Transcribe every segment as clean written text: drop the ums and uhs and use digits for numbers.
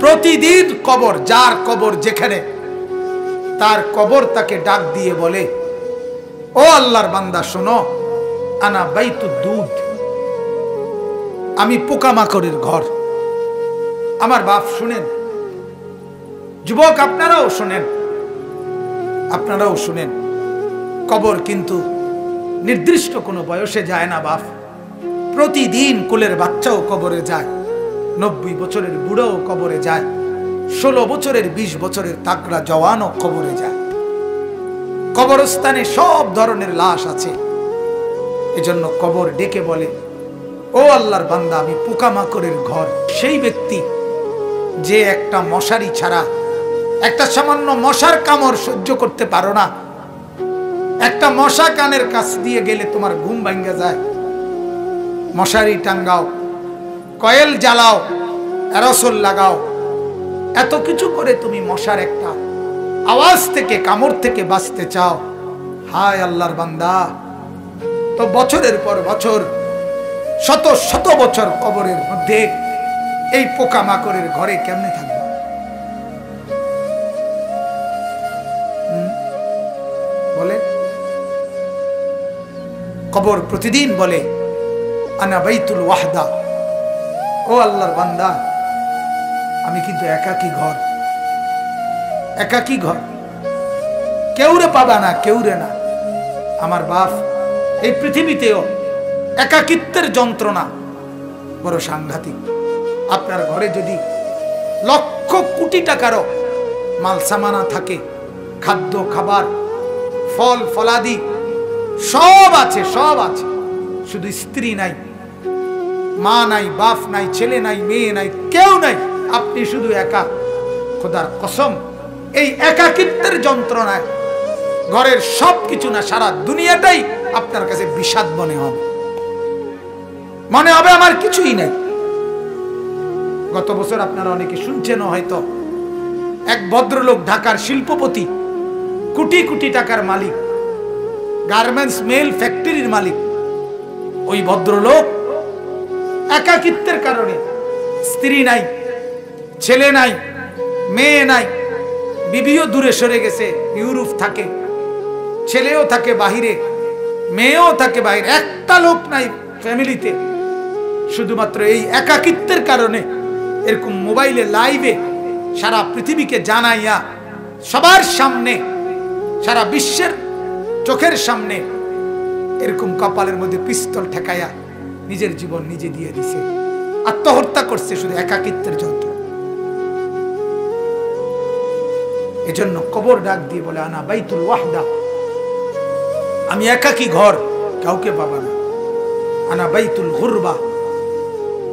প্রতিদিন কবর, যার কবর যেখানে, তার কবর তাকে ডাক দিয়ে বলে, ও আল্লাহর বান্দা শোনো, আনা বাইতুদ দুদ, আমি পোকামাকড়ের ঘর। আমার বাপ শুনেন, যুবক আপনারাও শুনেন, আপনারাও শুনেন, কবর কিন্তু নির্দিষ্ট কোনো বয়সে যায় না বাপ। প্রতিদিন কোলের বাচ্চাও কবরে যায়, 90 বছরের বুড়োও কবরে যায়, 16 বছরের 20 বছরের তাগড়া জওয়ানও কবরে যায়। কবরস্থানে সব ধরনের লাশ আছে। এজন্য কবর ডেকে বলে, ও আল্লাহর বান্দা, আমি পোকামাকড়ের ঘর। সেই ব্যক্তি যে একটা মশারি ছাড়া, একটা সামান্য মশার কামড় সহ্য করতে পারো না, একটা মশা কানের কাছ দিয়ে গেলে তোমার ঘুম ভাঙ্গা যায়, মশারি টাঙ্গাও, কয়েল জ্বালাও, অ্যারোসল লাগাও, এত কিছু করে তুমি মশার একটা আওয়াজ থেকে, কামড় থেকে বাঁচতে চাও। হায় আল্লাহর বান্দা, তো বছরের পর বছর, শত শত বছর কবরের মধ্যে এই পোকামাকড়ের ঘরে কেমনে থাকবে? বলে কবর প্রতিদিন বলে, আনা বাইতুল ওয়াহদা, ও আল্লাহর বান্দা, আমি কিন্তু একাকী ঘর, একাকী ঘর, কেউরে পাবা না, কেউরে না। আমার বাপ, এই পৃথিবীতেও একাকিত্বের যন্ত্রণা বড় সাংঘাতিক। আপনার ঘরে যদি লক্ষ কোটি টাকারও মাল সামানা থাকে, খাদ্য খাবার, ফল ফলাদি সব আছে, সব আছে, শুধু স্ত্রী নাই, মা নাই, বাপ নাই, ছেলে নাই, মেয়ে নাই, কেউ নাই, আপনি শুধু একা, খোদার কসম এই একাকিত্বের যন্ত্রণায় ঘরের সব কিছু না, সারা দুনিয়াটাই আপনার কাছে বিষাদ মনে হবে, মনে হবে আমার কিছুই নাই। গত বছর আপনারা অনেকে শুনছেন হয়তো, এক ভদ্রলোক, ঢাকার শিল্পপতি, কোটি কোটি টাকার মালিক, গার্মেন্টস মেল ফ্যাক্টরির মালিক, ওই ভদ্রলোক একাকিত্বের কারণে, স্ত্রী নাই, ছেলে নাই, মেয়ে নাই, বিবিও দূরে সরে গেছে, ইউরোপ থাকে, ছেলেও থাকে বাহিরে, মেয়েও থাকে বাহিরে, একটা লোক নাই ফ্যামিলিতে। শুধুমাত্র এই একাকিত্বের কারণে এরকম মোবাইলে লাইভে সারা পৃথিবীকে জানাইয়া, সবার সামনে, সারা বিশ্বের চোখের সামনে এরকম কপালের মধ্যে পিস্তল ঠেকাইয়া নিজের জীবন নিজে দিয়ে দিছে, আত্মহত্যা করছে শুধু একাকিত্বের যন্ত্র। এজন্য কবর ডাক দিয়ে বলে, আনা বাইতুল ওয়াহদা, আমি একাকী ঘর, কাউকে পাবা না। আনা বাইতুল গুরবা,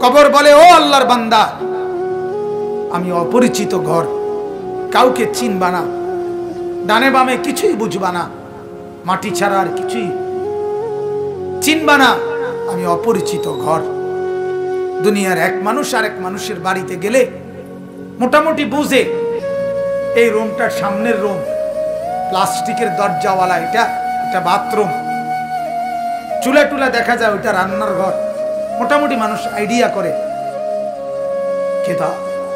কবর বলে, ও আল্লাহর বান্দা, আমি অপরিচিত ঘর, কাউকে চিনবা না, ডানে বামে কিছুই বুঝবা না, মাটি ছাড়া আর কিছুই চিনবা না, আমি অপরিচিত ঘর। দুনিয়ার এক মানুষ আর এক মানুষের বাড়িতে গেলে মোটামুটি বুঝে, এই রুমটার সামনের রুম, প্লাস্টিকের দরজাওয়ালা, এটা এটা বাথরুম, চুলা টুলা দেখা যায়, ওইটা রান্নার ঘর, মোটামুটি মানুষ আইডিয়া করে। কিন্তু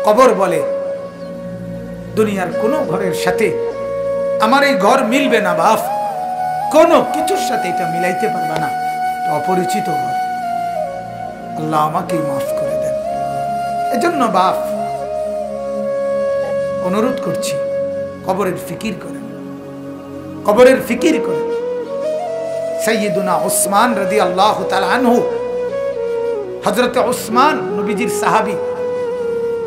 কবর বলে, দুনিয়ার কোনো ঘরের সাথে আমার এই ঘর মিলবে না বাপ, কোনো কিছুর সাথে এটা মিলাইতে পারবে না, অপরিচিত ঘর। আল্লাহ আমাকেই মাফ করে দেন। এজন্য বাপ, অনুরোধ করছি, কবরের ফিকির করেন, কবরের ফিকির করেন। সাইয়্যিদুনা উসমান রাদিয়াল্লাহু তাআলা আনহু, হযরত উসমান নবীজির সাহাবী,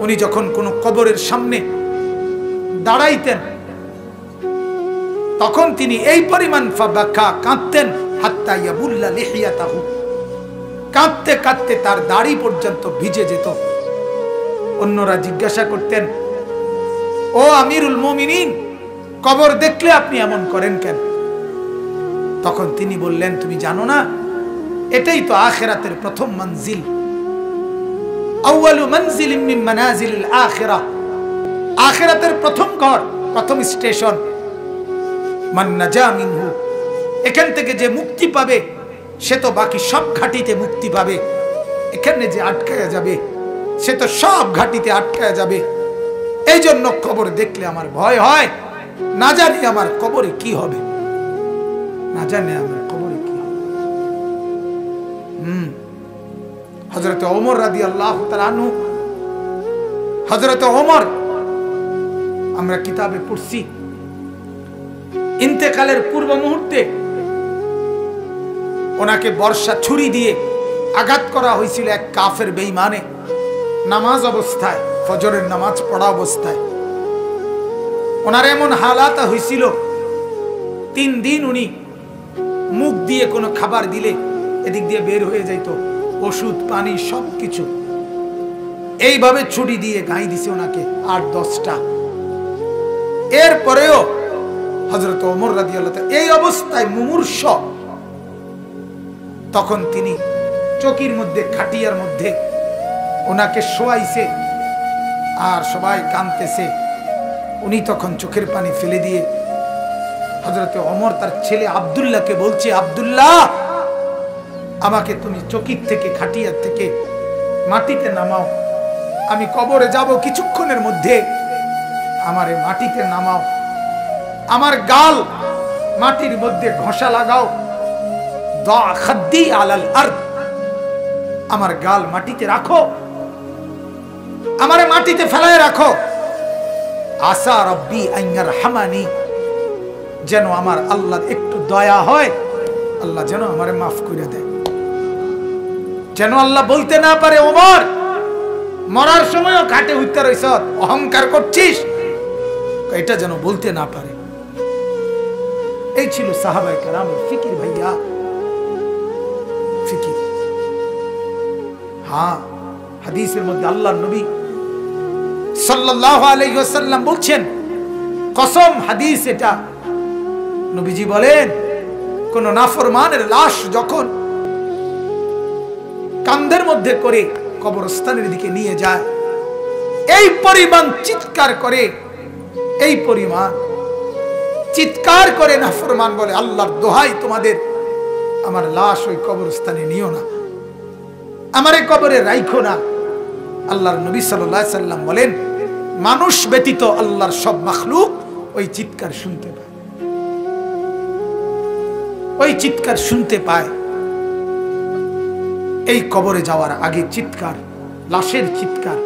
উনি যখন কোনো কবরের সামনে দাঁড়াইতেন, তখন তিনি এই পরিমাণ ফাবাকা, কাঁদতেন, হাত্তা ইয়াবুল্লা লিহিয়াতাহু, কাঁদতে কাঁদতে তার দাড়ি পর্যন্ত ভিজে যেত। অন্যরা জিজ্ঞাসা করতেন, ও আমিরুল মুমিনিন, কবর দেখলে আপনি এমন করেন কেন? তখন তিনি বললেন, তুমি জানো না, এটাই তো আখিরাতের প্রথম মঞ্জিল, আউয়ালু মানজিলিন মিন মানাজিলিল আখিরাহ, আখিরাতের প্রথম ঘর, প্রথম স্টেশন। মান নাজা মিনহু, এখান থেকে যে মুক্তি পাবে সে তো বাকি সব ঘাটিতে মুক্তি পাবে, এখানে যে আটকায়া যাবে সে তো সব ঘাটিতে আটকায়া যাবে। এই জন্য কবর দেখলে আমার ভয় হয়, না জানি আমার কবরে কি হবে, না জানি আমার কবরে কি হবে। হযরত ওমর রাদিয়াল্লাহু তাআলা আনহু, হযরত ওমর আমরা কিতাবে পড়ছি, ইন্তেকালের পূর্ব মুহূর্তে ওনাকে বর্ষা ছুরি দিয়ে আঘাত করা হয়েছিল এক কাফের বেঈমানে, নামাজ অবস্থায়, ফজরের নামাজ পড়া অবস্থায়। ওনার এমন হালাত হয়েছিল 3 দিন উনি মুখ দিয়ে কোনো খাবার দিলে এদিক দিয়ে বের হয়ে যাইত, ওষুধ পানি সবকিছু। এইভাবে ছুরি দিয়ে গাই দিছে ওনাকে 8-10টা। এরপরেও হযরত ওমর রাদিয়াল্লাহু তাআলা এই অবস্থায় মুমূর্ষ, তখন তিনি চকির মধ্যে, খাটিয়ার মধ্যে ওনাকে শোয়াইছে আর সবাই কাঁদতেছে। উনি তখন চোখের পানি ফেলে দিয়ে হযরত ওমর তার ছেলে আব্দুল্লাহকে বলছে, আব্দুল্লাহ, আমাকে তুমি চকির থেকে, খাটিয়ার থেকে মাটিতে নামাও, আমি কবরে যাব কিছুক্ষণের মধ্যে, আমারে মাটিতে নামাও, আমার গাল মাটির মধ্যে ঘষা লাগাও, দা খাদ্দি আলাল আরদ, আমার গাল মাটিতে রাখো, আমারে মাটিতে ফেলায় রাখো, আসা রব্বি আন ইয়ারহামানি, যেন আমার আল্লাহ একটু দয়া হয়, আল্লাহ যেন আমারে মাফ করে দেয়, যেন আল্লাহ বলতে না পারে, ওমর মরার সময়ও ঘাটে উঠতে রইছ, অহংকার করছিস, এটা যেন বলতে না পারে। এই ছিল সাহাবায়ে কেরামের ফিকির। ভাইয়া, ফিকির। হ্যাঁ, হাদিসের মধ্যে আল্লাহর নবী সাল্লাল্লাহু আলাইহি ওয়াসাল্লাম বলছেন, কসম, হাদিস এটা, নবীজি বলেন, কোন নাফরমানের লাশ যখন কাঁধের মধ্যে করে কবরস্থানের দিকে নিয়ে যায়, এই পরিমাণ চিৎকার করে, এই পরিমাণ চিৎকার করে নাফরমান বলে, আল্লাহর দোহাই তোমাদের, আমার লাশ ওই কবরস্থানে নিও না, আমারে কবরে রাইখো না। আল্লাহর নবী সাল্লাল্লাহু আলাইহি সাল্লাম বলেন, মানুষ ব্যতীত আল্লাহর সব মাখলুক ওই চিৎকার শুনতে পায়, ওই চিৎকার শুনতে পায়। এই কবরে যাওয়ার আগে চিৎকার, লাশের চিৎকার।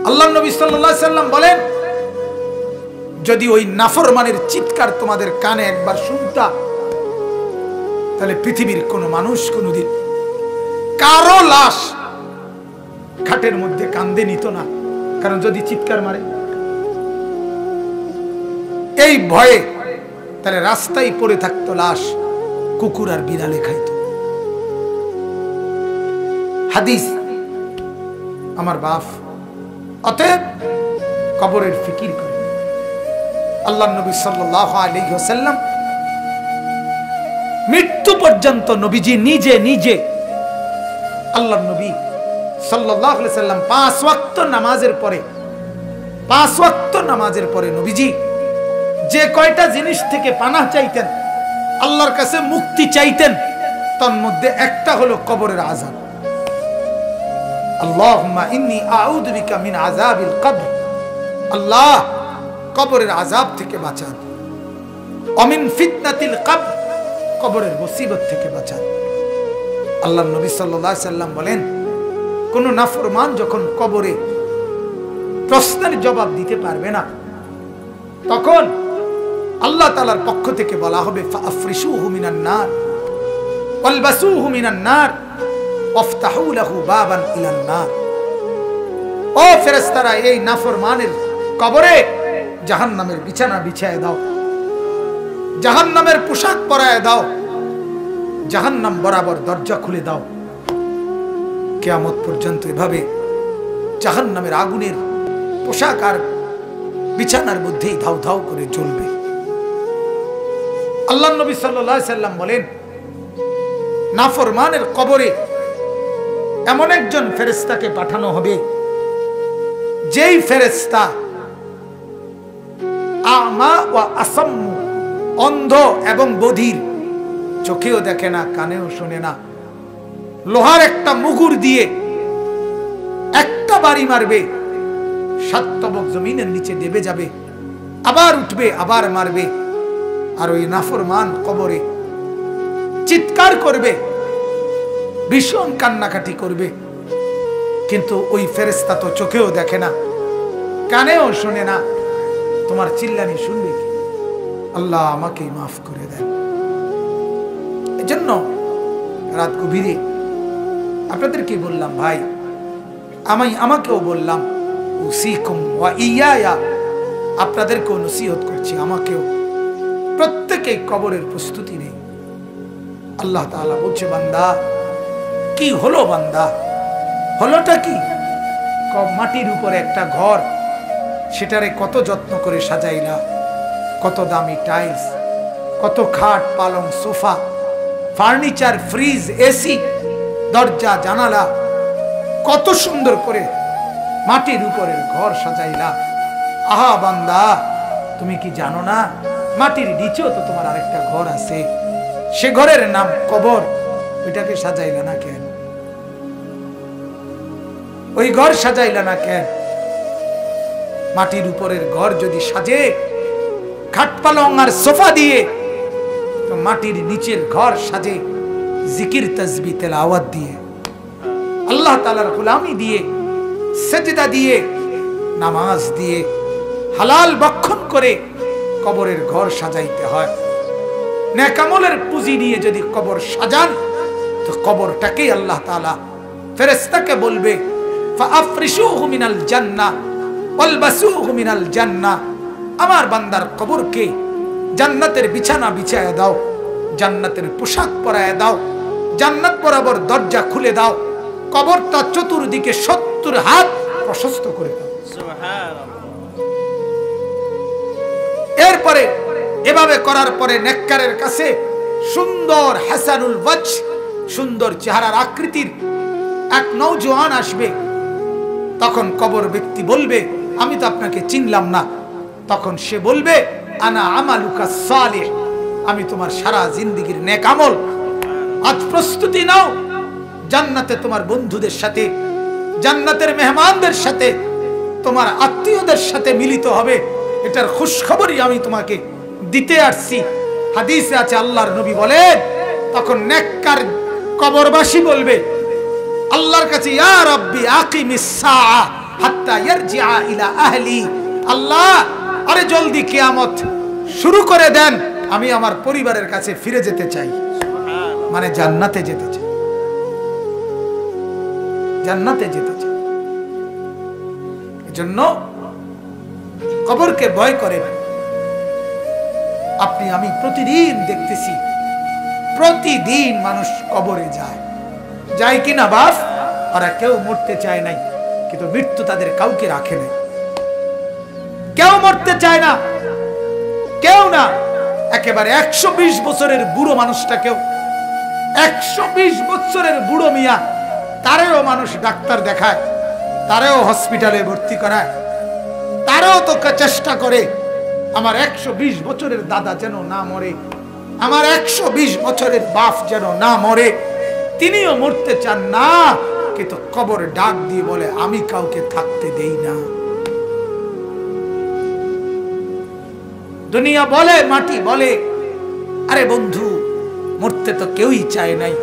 আল্লাহর নবী সাল্লাল্লাহু আলাইহি সাল্লাম বলেন, যদি ওই নাফরমানের চিৎকার তোমাদের কানে একবার শুনতা, তাহলে পৃথিবীর কোন মানুষ কোনদিন কারো লাশ খাটের মধ্যে কান্দে নিত না, কারণ যদি চিৎকার মারে এই ভয়ে, তাহলে রাস্তায় পড়ে থাকতো লাশ, কুকুর আর বিড়ালে খাইত। হাদিস আমার বাপ। অতএব কবরের ফিকির করে। আল্লাহর নবী সাল্লাল্লাহু আলাইহি ওয়াসাল্লাম মৃত্যু পর্যন্ত নবীজি নিজে নিজে, আল্লাহর নবী সাল্লাল্লাহু আলাইহি ওয়াসাল্লাম 5 ওয়াক্ত নামাজের পরে, 5 ওয়াক্ত নামাজের পরে নবীজি যে কয়টা জিনিস থেকে পানাহ চাইতেন, আল্লাহর কাছে মুক্তি চাইতেন, তার মধ্যে একটা হলো কবরের আযাব। আল্লাহুম্মা ইন্নী আউযু বিকা মিন আযাবিল কবর, আল্লাহ কবরের আযাব থেকে বাঁচান, অমিন ফিতনাতিল কবর, কবরের মুসিবত থেকে বাঁচান। আল্লাহর নবী সাল্লাল্লাহু আলাইহি সাল্লাম বলেন, কোন নাফরমান যখন কবরে প্রশ্নের জবাব দিতে পারবে না, তখন আল্লাহ তাআলার পক্ষ থেকে বলা হবে, ফাআফরিশুহু মিনান নার ওয়ালবাসুহু মিনান নার ওয়াফতাহু লাহু বাবান ইলান নার। ও ফেরেশতারা, এই নাফরমানের কবরে জাহান্নামের বিছানা বিছায় দাও, জাহান্নামের পোশাক পরায় দাও, জাহান্নাম বরাবর দরজা খুলে দাও। কিয়ামত পর্যন্ত এভাবে জাহান্নামের আগুনের পোশাক আর বিছানার মধ্যেই ধাউ ধাউ করে জ্বলবে। আল্লাহর নবী সাল্লাল্লাহু আলাইহি সাল্লাম বলেন, নাফরমানের কবরে এমন একজন ফেরেশতাকে পাঠানো হবে, যেই ফেরেশতা আমা ওয়া আসাম্মু, অন্ধ এবং বধির, চোখেও দেখে না, কানেও শোনে না, লোহার একটা মুগুর দিয়ে একটা বাড়ি মারবে, 7 তবক জমিনের নিচে দেবে যাবে, আবার উঠবে, আবার মারবে। আর ওই নাফরমান কবরে চিৎকার করবে, ভীষণ কান্নাকাটি করবে, কিন্তু ওই ফেরেশতা তো চোখেও দেখে না, কানেও শোনে না, তোমার চিল্লানি শুনবে কি? আল্লাহ আমাকে মাফ করে দেন। এজন্য রাত গভীরে আপনাদেরকে বললাম ভাই, আমাকেও বললাম, উসিকুম ওয়া ইয়া, আপনাদেরকেও নসিহত করছি, আমাকেও। প্রত্যেকেই কবরের প্রস্তুতি নেই। আল্লাহ তাআলা বলছে, বান্দা কি হলো? বান্দা হলোটা কি? মাটির উপরে একটা ঘর, সেটারে কত যত্ন করে সাজাইলা, কত দামি টাইলস, কত খাট পালং সোফা, ফার্নিচার, ফ্রিজ, এসি, দরজা জানালা, কত সুন্দর করে মাটির উপরের ঘর সাজাইলা। আহা বান্দা, তুমি কি জানো না মাটির নিচেও তো তোমার আরেকটা ঘর আছে, সে ঘরের নাম কবর। ওইটাকে সাজাইলা না কেন? ওই ঘর সাজাইলা না কেন? মাটির উপরের ঘর যদি সাজে খাট পালং আর সোফা দিয়ে, তো মাটির নিচের ঘর সাজে জিকির তাসবিহ তেলাওয়াত দিয়ে, আল্লাহ তাআলার গোলামি দিয়ে, সেজদা দিয়ে, নামাজ দিয়ে, হালাল ভক্ষণ করে কবরের ঘর সাজাইতে হয়। নেক আমলের পুঁজি নিয়ে যদি কবর সাজান, তো কবরটাকেই আল্লাহ তাআলা ফেরেশতাকে বলবে, ফাআফরিশুহু মিনাল জান্নাহ ওয়ালবাসুহু মিনাল জান্নাহ, আমার বান্দার কবরকে জান্নাতের বিছানা বিছায়া দাও, জান্নাতের পোশাক পরায়া দাও, জান্নাত বরাবর দরজা খুলে দাও, কবরটা চতুর্দিকে 70 হাত প্রশস্ত করে দাও। সুবহানাল্লাহ। এরপরে এভাবে করার পরে নেককারের কাছে সুন্দর হাসানুল ওয়াজ, সুন্দর চেহারার আকৃতির এক নওজোয়ান আসবে। তখন কবর ব্যক্তি বলবে, আমি তো আপনাকে চিনলাম না। তখন সে বলবে, আনা আমালুকা সালিহ, আমি তোমার সারা জিন্দেগীর নেক আমল। আজ প্রস্তুতি নাও, জান্নাতে তোমার বন্ধুদের সাথে, জান্নাতের মেহমানদের সাথে, তোমার আত্মীয়দের সাথে মিলিত হবে। এটার খুশখবরই আমি তোমাকে দিতে আসছি। হাদিসে আছে, আল্লাহর নবী বলেন, তখন নেককার কবরবাসী বলবে আল্লাহর কাছে, ইয়া রাব্বি আকিমিস সাআ হাত্তা ইয়ারজিআ ইলা আহলি, আল্লাহ আরে জলদি কিয়ামত শুরু করে দেন, আমি আমার পরিবারের কাছে ফিরে যেতে চাই। মানে জান্নাতে যেতে চাই, জান্নাতে যেতে চাই। এজন্য কবরকে ভয় করেন। আপনি আমি প্রতিদিন দেখতেছি, প্রতিদিন মানুষ কবরে যায়, যায় কিনা বাপ? ওরা কেউ মরতে চায় নাই, কিন্তু মৃত্যু তাদের কাউকে রাখে নাই। কেউ মরতে চায় না, কেউ না। একেবারে 120 বছরের বুড়ো মানুষটাকেও, 120 বছরের বুড়ো মিয়া, তারেও মানুষ ডাক্তার দেখায়, তারেও হসপিটালে ভর্তি করায়, তারেও তো চেষ্টা করে আমার 120 বছরের দাদা যেন না মরে, আমার 120 বছরের বাপ যেন না মরে। তিনিও মরতে চান না, কিন্তু কবরে ডাক দিয়ে বলে, আমি কাউকে থাকতে দেই না। দুনিয়া বলে, মাটি বলে, আরে বন্ধু মরতে তো কেউই চায় নাই,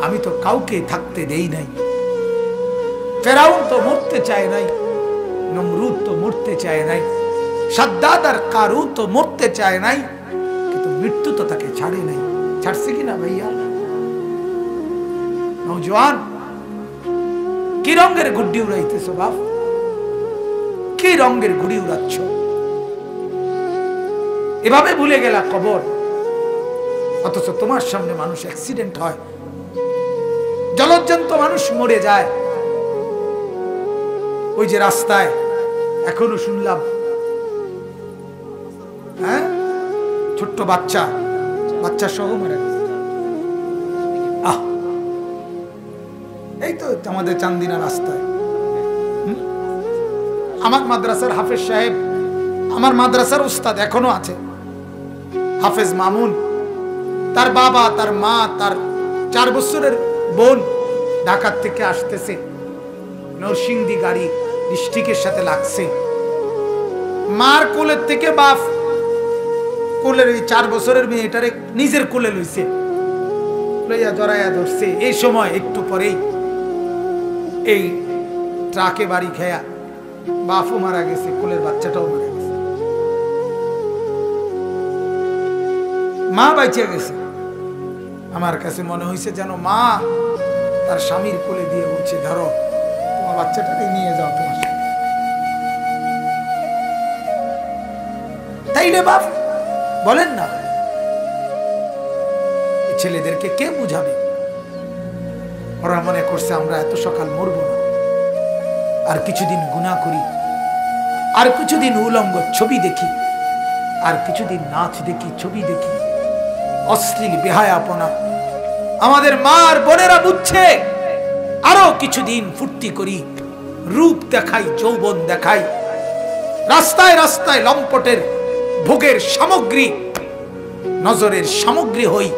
আমি তো কাউকে থাকতে দেই নাই। ফেরাউন তো মরতে চায় নাই, নমরুদ তো মরতে চায় নাই, সাদ্দাদ আর কারুন তো মরতে চায় নাই, কিন্তু মৃত্যু তো তাকে ছাড়ে নাই। ছাড়ছে কিনা ভাইয়া? নওজোয়ান, কি রঙের গুড্ডি উড়াইতেছো বাপ? কি রঙের গুড়ি উড়াচ্ছ? এভাবে ভুলে গেলা কবর। অথচ তোমার সামনে মানুষ অ্যাক্সিডেন্ট হয়, জলজ্জন্ত মানুষ মরে যায়। ওই যে রাস্তায় এখনো শুনলাম, হ্যাঁ, ছোট্ট বাচ্চা সহ মারা গেছে। এই তো আমাদের চান্দিনা রাস্তায়। আমার মাদ্রাসার হাফেজ সাহেব, আমার মাদ্রাসার উস্তাদ এখনো আছে, হাফেজ মামুন, তার বাবা, তার মা, তার 4 বছরের বোন ঢাকা থেকে আসতেছে। নরসিংদী গাড়ি ডিস্ট্রিক্টের সাথে লাগছে। মার কোলের থেকে বাপ কোলের ওই 4 বছরের মেয়েটারে নিজের কোলে লইছে, লইয়া জড়াইয়া ধরছে। এই সময় একটু পরেই এই ট্রাকে বাড়ি খেয়া বাপও মারা গেছে, কোলের বাচ্চাটাও মারা গেছে, মা বাইচা গেছে। আমার কাছে মনে হয়েছে যেন মা তার স্বামীর কোলে দিয়ে বলছে, ধরো তোমার বাচ্চাটাকে নিয়ে যাও তোমার সাথে। তাই রে বাপ, বলেন না, ছেলেদেরকে কে বুঝাবে? ওরা মনে করছে আমরা এত সকাল মরব না, আর কিছুদিন গুনাহ করি, আর কিছুদিন উলঙ্গ ছবি দেখি, আর কিছুদিন নাচ দেখি, ছবি দেখি, অশ্লীল বেহায়াপনা। আমাদের মা আর বোনেরা বুঝছে আরো কিছুদিন ফুর্তি করি, রূপ দেখাই, যৌবন দেখাই, রাস্তায় রাস্তায় লম্পটের ভোগের সামগ্রী, নজরের সামগ্রী হই।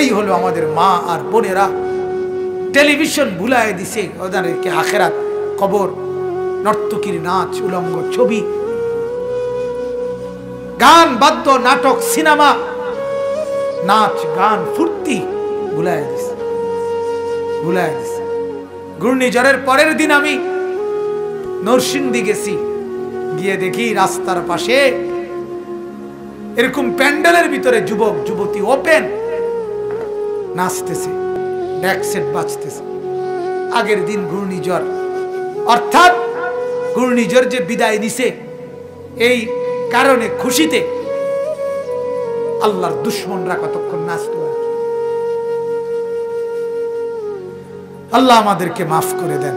এই হলো আমাদের মা আর বোনেরা। টেলিভিশন ভুলায় দিছে ওদেরকে আখেরাত, কবর, নর্তকীর নাচ, উলঙ্গ ছবি, গান, বাদ্য, নাটক, সিনেমা, নাচ, গান, ফুর্তি ভুলায় দিছে, ভুলায় দিছে। ঘূর্ণিঝড়ের পরের দিন আমি নরসিংদী গেছি, গিয়ে দেখি রাস্তার পাশে এরকম প্যান্ডেলের ভিতরে যুবক যুবতী ওপেন নাচতেছে, ডেক সেট বাজতেছে। আগের দিন ঘূর্ণিঝড়, অর্থাৎ ঘূর্ণিঝড় যে বিদায় নিছে এই কারণে খুশিতে আল্লাহর দুশমনরা কতক্ষণ নাচত। আল্লাহ আমাদেরকে মাফ করে দেন।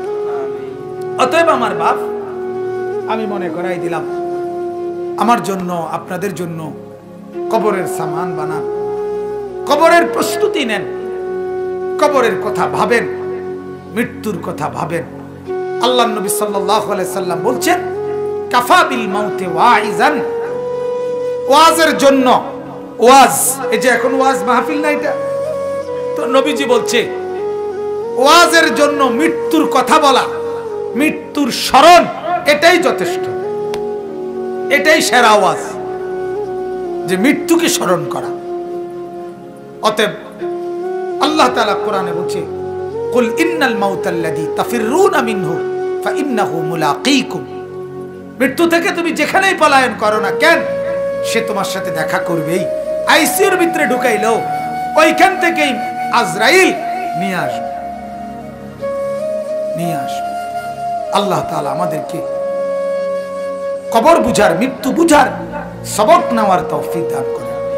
অতএব আমার বাপ, আমি মনে করাই দিলাম, আমার জন্য আপনাদের জন্য কবরের সামান বানান, কবরের প্রস্তুতি নেন, কবরের কথা ভাবেন, মৃত্যুর কথা ভাবেন। আল্লাহ নবী সাল্লাল্লাহু আলাইহি সাল্লাম বলছেন, কাফা বিল মাউতে ওয়াইজান, ওয়াজের জন্য, ওয়াজ, এই যে এখন ওয়াজ মাহফিল না, এটা তো নবীজি বলছে ওয়াজের জন্য মৃত্যুর কথা বলা, মৃত্যুর স্মরণ, এটাই যথেষ্ট, এটাই সেরা ওয়াজ, যে মৃত্যুকে স্মরণ করা। অতএব আল্লাহ তাআলা কোরআনে বলছে, কুল ইন্নাল মাউতাল্লাযী তাফিররুনা মিনহু ফাইন্নাহু মুলাকীকুম, মৃত্যু থেকে তুমি যেখানেই পলায়ন করো না কেন, সে তোমার সাথে দেখা করবেই। আইসিইউর ভিতরে ঢুকাইলো ওইখান থেকেই আজরাইল নিয়ে আসবে, নিয়ে আসবে। আল্লাহ তাআলা আমাদেরকে কবর বুঝার, মৃত্যু বুঝার, সবক নেওয়ার তৌফিক দান করুন।